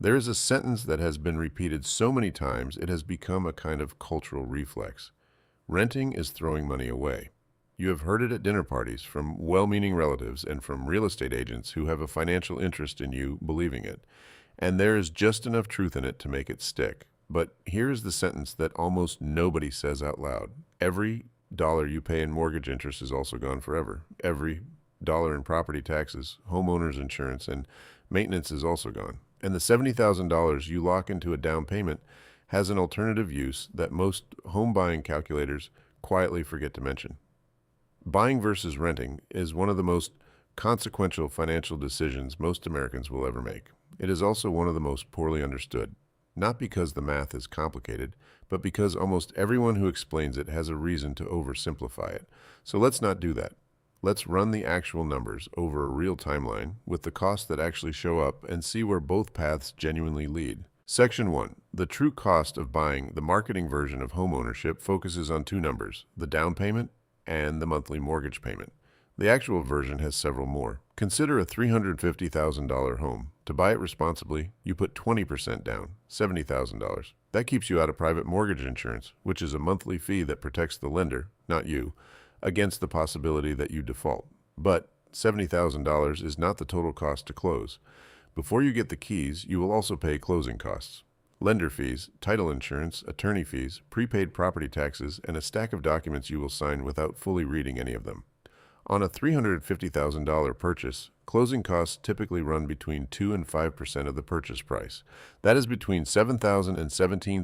There is a sentence that has been repeated so many times it has become a kind of cultural reflex. Renting is throwing money away. You have heard it at dinner parties from well-meaning relatives and from real estate agents who have a financial interest in you believing it. And there is just enough truth in it to make it stick. But here is the sentence that almost nobody says out loud. Every dollar you pay in mortgage interest is also gone forever. Every dollar in property taxes, homeowners insurance, and maintenance is also gone. And the $70,000 you lock into a down payment has an alternative use that most home buying calculators quietly forget to mention. Buying versus renting is one of the most consequential financial decisions most Americans will ever make. It is also one of the most poorly understood, not because the math is complicated, but because almost everyone who explains it has a reason to oversimplify it. So let's not do that. Let's run the actual numbers over a real timeline with the costs that actually show up and see where both paths genuinely lead. Section 1. The true cost of buying the marketing version of homeownership focuses on two numbers, the down payment and the monthly mortgage payment. The actual version has several more. Consider a $350,000 home. To buy it responsibly, you put 20% down, $70,000. That keeps you out of private mortgage insurance, which is a monthly fee that protects the lender, not you, against the possibility that you default. But $70,000 is not the total cost to close. Before you get the keys, you will also pay closing costs, lender fees, title insurance, attorney fees, prepaid property taxes, and a stack of documents you will sign without fully reading any of them. On a $350,000 purchase, closing costs typically run between 2 and 5% of the purchase price. That is between $7,000 and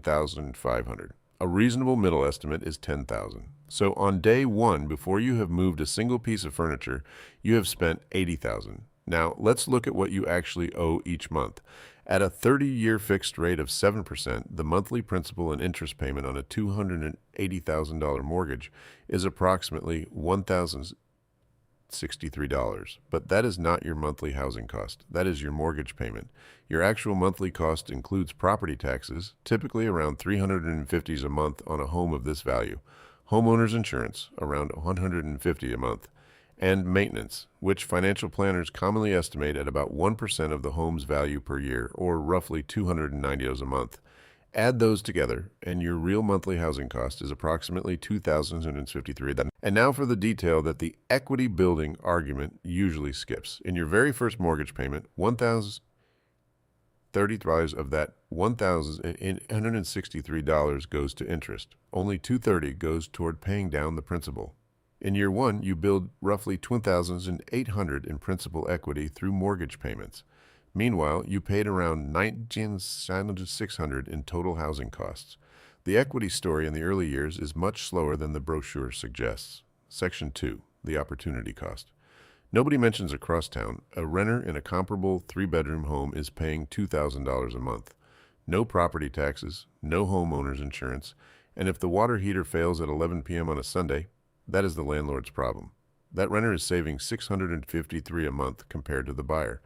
$17,500. A reasonable middle estimate is $10,000. So on day one, before you have moved a single piece of furniture, you have spent $80,000. Now, let's look at what you actually owe each month. At a 30-year fixed rate of 7%, the monthly principal and interest payment on a $280,000 mortgage is approximately $1,063. But that is not your monthly housing cost. That is your mortgage payment. Your actual monthly cost includes property taxes, typically around $350 a month on a home of this value, homeowners insurance, around $150 a month, and maintenance, which financial planners commonly estimate at about 1% of the home's value per year, or roughly $290 a month. Add those together, and your real monthly housing cost is approximately $2,053. And now for the detail that the equity building argument usually skips. In your very first mortgage payment, $1,030 of that $1,163 goes to interest. Only $230 goes toward paying down the principal. In year one, you build roughly $2,800 in principal equity through mortgage payments. Meanwhile, you paid around $19,600 in total housing costs. The equity story in the early years is much slower than the brochure suggests. Section 2. The opportunity cost. Nobody mentions across town, a renter in a comparable three-bedroom home is paying $2,000 a month. No property taxes, no homeowners insurance, and if the water heater fails at 11 p.m. on a Sunday, that is the landlord's problem. That renter is saving $653 a month compared to the buyer.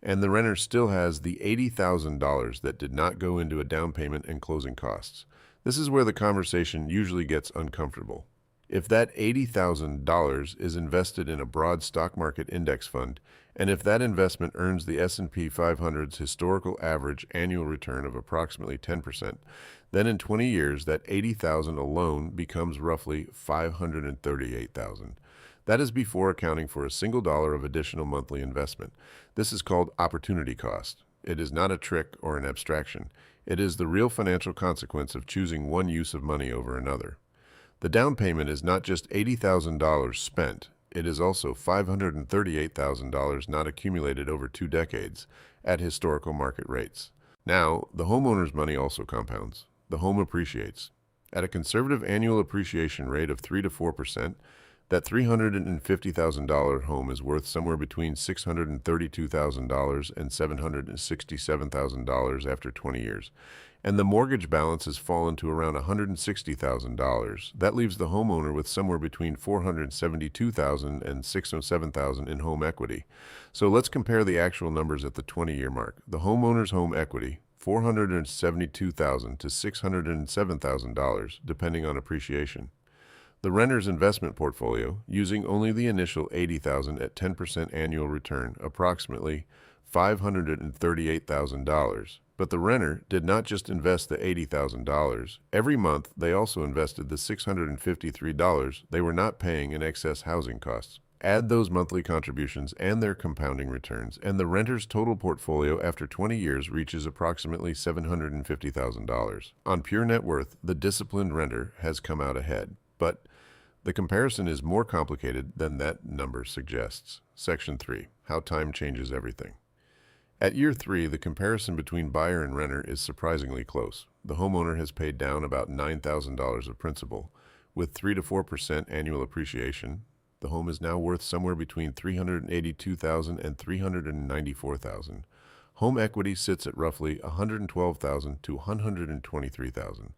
And the renter still has the $80,000 that did not go into a down payment and closing costs. This is where the conversation usually gets uncomfortable. If that $80,000 is invested in a broad stock market index fund, and if that investment earns the S&P 500's historical average annual return of approximately 10%, then in 20 years that $80,000 alone becomes roughly $538,000. That is before accounting for a single dollar of additional monthly investment. This is called opportunity cost. It is not a trick or an abstraction. It is the real financial consequence of choosing one use of money over another. The down payment is not just $80,000 spent. It is also $538,000 not accumulated over 2 decades at historical market rates. Now, the homeowner's money also compounds. The home appreciates. At a conservative annual appreciation rate of 3 to 4%, that $350,000 home is worth somewhere between $632,000 and $767,000 after 20 years. And the mortgage balance has fallen to around $160,000. That leaves the homeowner with somewhere between $472,000 and $607,000 in home equity. So let's compare the actual numbers at the 20-year mark. The homeowner's home equity, $472,000 to $607,000, depending on appreciation. The renter's investment portfolio, using only the initial $80,000 at 10% annual return, approximately $538,000, But the renter did not just invest the $80,000. Every month, they also invested the $653 they were not paying in excess housing costs. Add those monthly contributions and their compounding returns, and the renter's total portfolio after 20 years reaches approximately $750,000. On pure net worth, the disciplined renter has come out ahead. But the comparison is more complicated than that number suggests. Section 3. How time changes everything. At year 3, the comparison between buyer and renter is surprisingly close. The homeowner has paid down about $9,000 of principal. With 3 to 4% annual appreciation, the home is now worth somewhere between $382,000 and $394,000. Home equity sits at roughly $112,000 to $123,000.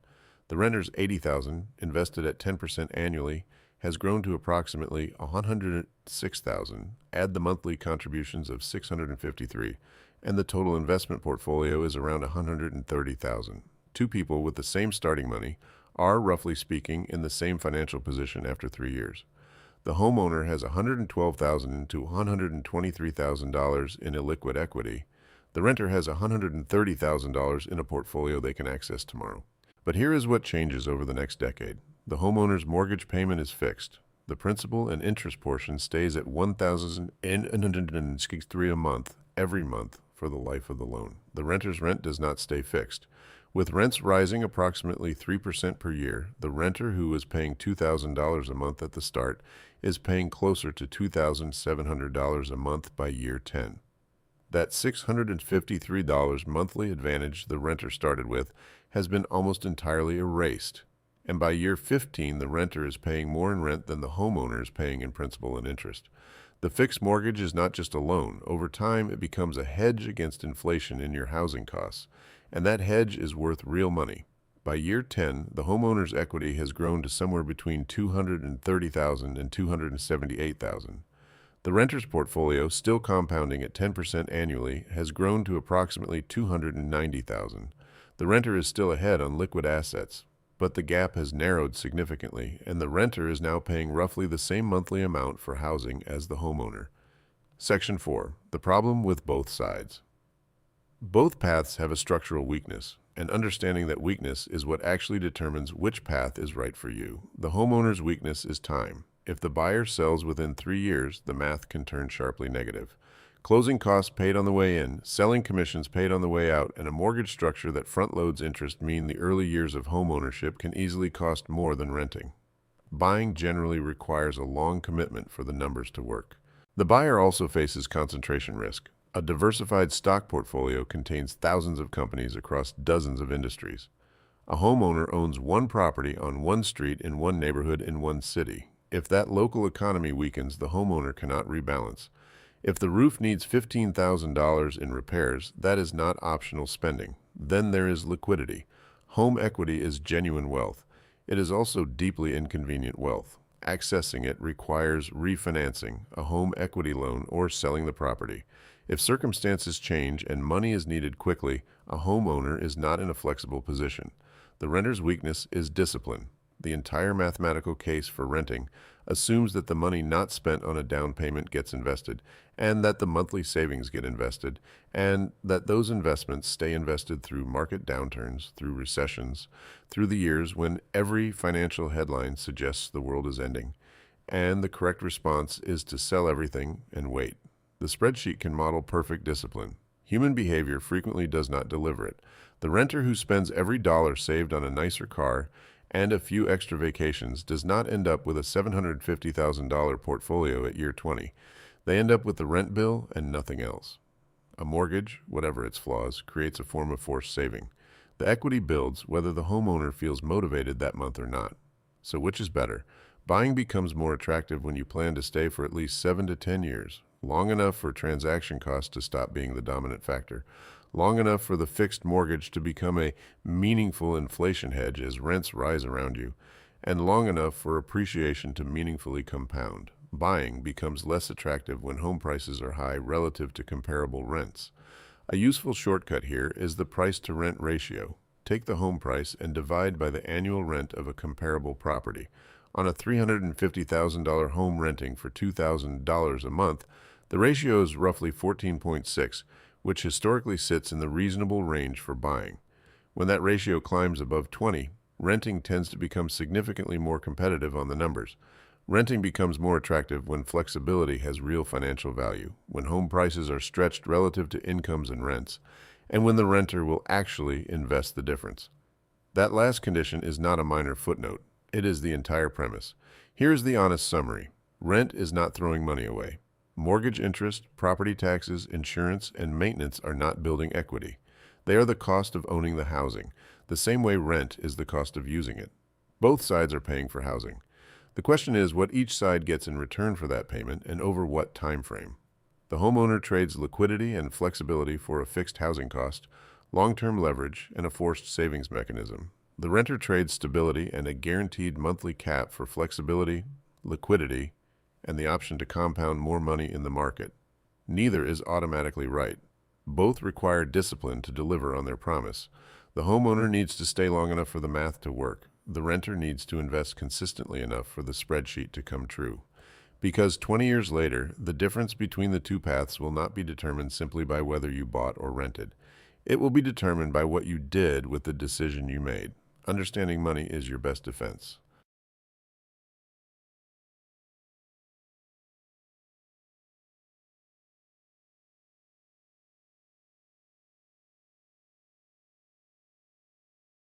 The renter's $80,000, invested at 10% annually, has grown to approximately $106,000. Add the monthly contributions of $653, and the total investment portfolio is around $130,000. Two people with the same starting money are, roughly speaking, in the same financial position after 3 years. The homeowner has $112,000 to $123,000 in illiquid equity. The renter has $130,000 in a portfolio they can access tomorrow. But here is what changes over the next decade. The homeowner's mortgage payment is fixed. The principal and interest portion stays at $1,863 a month, every month, for the life of the loan. The renter's rent does not stay fixed. With rents rising approximately 3% per year, the renter, who was paying $2,000 a month at the start, is paying closer to $2,700 a month by year 10. That $653 monthly advantage the renter started with has been almost entirely erased. And by year 15, the renter is paying more in rent than the homeowner is paying in principal and interest. The fixed mortgage is not just a loan. Over time, it becomes a hedge against inflation in your housing costs, and that hedge is worth real money. By year 10, the homeowner's equity has grown to somewhere between $230,000 and $278,000. The renter's portfolio, still compounding at 10% annually, has grown to approximately $290,000. The renter is still ahead on liquid assets, but the gap has narrowed significantly, and the renter is now paying roughly the same monthly amount for housing as the homeowner. Section 4. The problem with both sides. Both paths have a structural weakness, and understanding that weakness is what actually determines which path is right for you. The homeowner's weakness is time. If the buyer sells within 3 years, the math can turn sharply negative. Closing costs paid on the way in, selling commissions paid on the way out, and a mortgage structure that front-loads interest mean the early years of homeownership can easily cost more than renting. Buying generally requires a long commitment for the numbers to work. The buyer also faces concentration risk. A diversified stock portfolio contains thousands of companies across dozens of industries. A homeowner owns one property on one street in one neighborhood in one city. If that local economy weakens, the homeowner cannot rebalance. If the roof needs $15,000 in repairs, that is not optional spending. Then there is liquidity. Home equity is genuine wealth. It is also deeply inconvenient wealth. Accessing it requires refinancing, a home equity loan, or selling the property. If circumstances change and money is needed quickly, a homeowner is not in a flexible position. The renter's weakness is discipline. The entire mathematical case for renting assumes that the money not spent on a down payment gets invested, and that the monthly savings get invested, and that those investments stay invested through market downturns, through recessions, through the years when every financial headline suggests the world is ending, and the correct response is to sell everything and wait. The spreadsheet can model perfect discipline. Human behavior frequently does not deliver it. The renter who spends every dollar saved on a nicer car and a few extra vacations does not end up with a $750,000 portfolio at year 20. They end up with the rent bill and nothing else. A mortgage, whatever its flaws, creates a form of forced saving. The equity builds whether the homeowner feels motivated that month or not. So which is better? Buying becomes more attractive when you plan to stay for at least 7 to 10 years, long enough for transaction costs to stop being the dominant factor, long enough for the fixed mortgage to become a meaningful inflation hedge as rents rise around you, and long enough for appreciation to meaningfully compound. Buying becomes less attractive when home prices are high relative to comparable rents. A useful shortcut here is the price-to-rent ratio. Take the home price and divide by the annual rent of a comparable property. On a $350,000 home renting for $2,000 a month, the ratio is roughly 14.6, which historically sits in the reasonable range for buying. When that ratio climbs above 20, renting tends to become significantly more competitive on the numbers. Renting becomes more attractive when flexibility has real financial value, when home prices are stretched relative to incomes and rents, and when the renter will actually invest the difference. That last condition is not a minor footnote. It is the entire premise. Here's the honest summary. Rent is not throwing money away. Mortgage interest, property taxes, insurance, and maintenance are not building equity. They are the cost of owning the housing, the same way rent is the cost of using it. Both sides are paying for housing. The question is what each side gets in return for that payment and over what time frame. The homeowner trades liquidity and flexibility for a fixed housing cost, long-term leverage, and a forced savings mechanism. The renter trades stability and a guaranteed monthly cap for flexibility, liquidity, and the option to compound more money in the market. Neither is automatically right. Both require discipline to deliver on their promise. The homeowner needs to stay long enough for the math to work. The renter needs to invest consistently enough for the spreadsheet to come true. Because 20 years later, the difference between the two paths will not be determined simply by whether you bought or rented. It will be determined by what you did with the decision you made. Understanding money is your best defense.